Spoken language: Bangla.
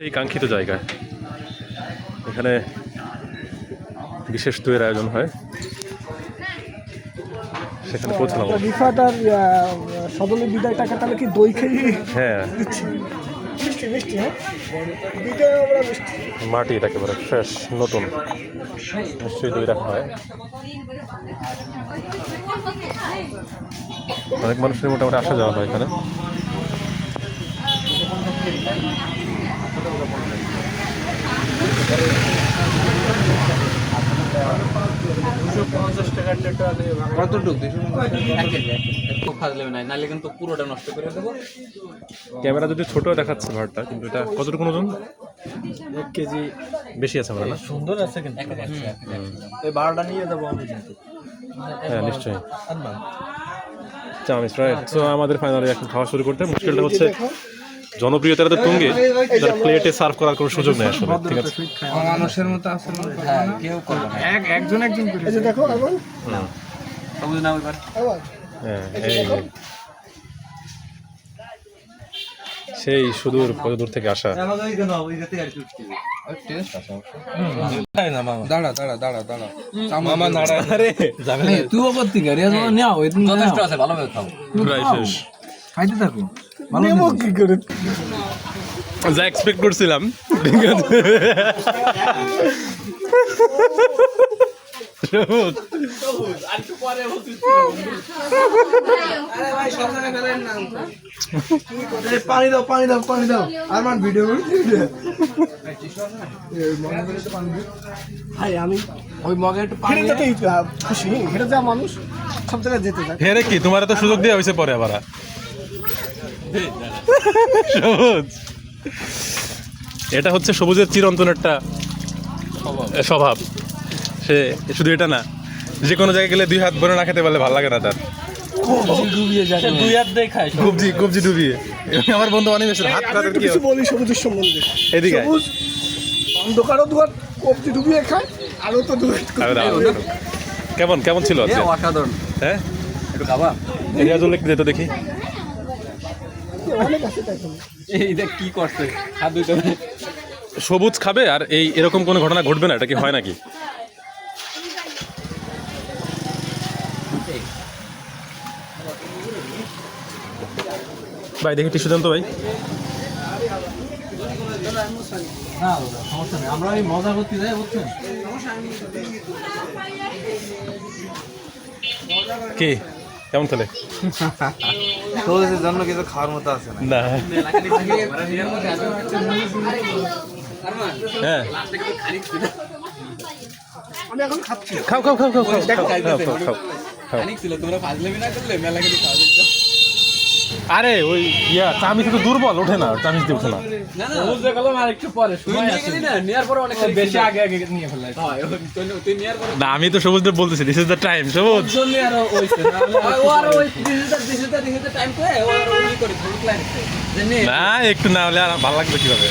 এই কাঙ্ক্ষিত জায়গা, এখানে বিশেষ দইয়ের আয়োজন হয়, সেখানে পৌঁছলাম। রিফাত আর সদলের বিদায় টাকা তাহলে কি দই খেয়ে হ্যাঁ, মিষ্টি মিষ্টি, হ্যাঁ বিদায় আমরা মিষ্টি মাটি একেবারে ফ্রেশ নতুন, নিশ্চয়ই দই রাখা হয়। অনেক মানুষের মোটামুটি আসা যাওয়া হয় এখানে। ক্যামেরা যদি ছোট দেখাচ্ছে ভাড়টা, কিন্তু এটা কতটুকু ওজন? 1 কেজি বেশি আছে আমরা না? সুন্দর আছে কিন্তু এই 12টা নিয়ে যাবো আমি কিন্তু। হ্যাঁ নিশ্চয়ই। চামিচ রাইট। সো আমাদের ফাইনালি এখন খাওয়া শুরু করতে, মুশকিলটা হচ্ছে জনপ্রিয়তার তো তুঙ্গে, তার প্লেটে সার্ভ করার কোনো সুযোগ নেই আসলে। ঠিক আছে, মানুষের মতো আছে কেউ করবে না, একজন করে। এই যে দেখো এখন সবুজ নাও এবার। হ্যাঁ সেই সুদূর কত দূর থেকে আসা। খাইতে থাকো, কি করে যা এক্সপেক্ট করছিলাম। পানি দাও পানি দাও পানি দাও, আর মান ভিডিও ভাই আমি ওই মগে একটু পানি দিতেই খুশি, হেরে যা মানুষ সব জায়গায় যেতে চায়। হেরে কি তোমার তো সুযোগ দেওয়া হয়েছে পরে আবার। সবুজ, এটা হচ্ছে সবুজের চিরন্তন একটা স্বভাব। সে শুধু এটা না, যে কোনো জায়গায় গেলে 2 হাত ভরে না খেতে পারলে ভালো লাগে না তার। কবজি ডুবিয়ে। আমার বন্ধু অনিমেষের হাত খাতে কি কিছু বলি সবুজের সম্বন্ধে। এদিকে অন্ধকারও 2 হাত কবজি ডুবিয়ে খায়, আরো তো 2 হাত। কেমন কেমন ছিল আজকে? অসাধারণ। হ্যাঁ একটু খাবা? এরিয়া জল একটু যেত দেখি। অনেক আছে দেখুন এই দেখ কি করছে, হাত দুইটা সবুজ খাবে আর এরকম কোনো ঘটনা ঘটবে না, এটা কি হয় নাকি? ভাই দেখি টিস্যু দেন তো ভাই। আমরা এই মজা করতে যাই, বুঝছেন? কি কেমন খেলে? তোদের জন্য কিছু খাওয়ার মতো আছে না। হ্যাঁ আমি এখন খাচ্ছি। খাও খাও খাও খাও খাও খাও। আরে ওই চামিচ তো দুর্বল, ওঠে না, চামিচ দিয়ে ওঠে না। না আমি তো সবুজদের বলতেছি, দিস ইজ দ্য টাইম সবুজ। না একটু না হলে আর ভালো লাগবে কিভাবে?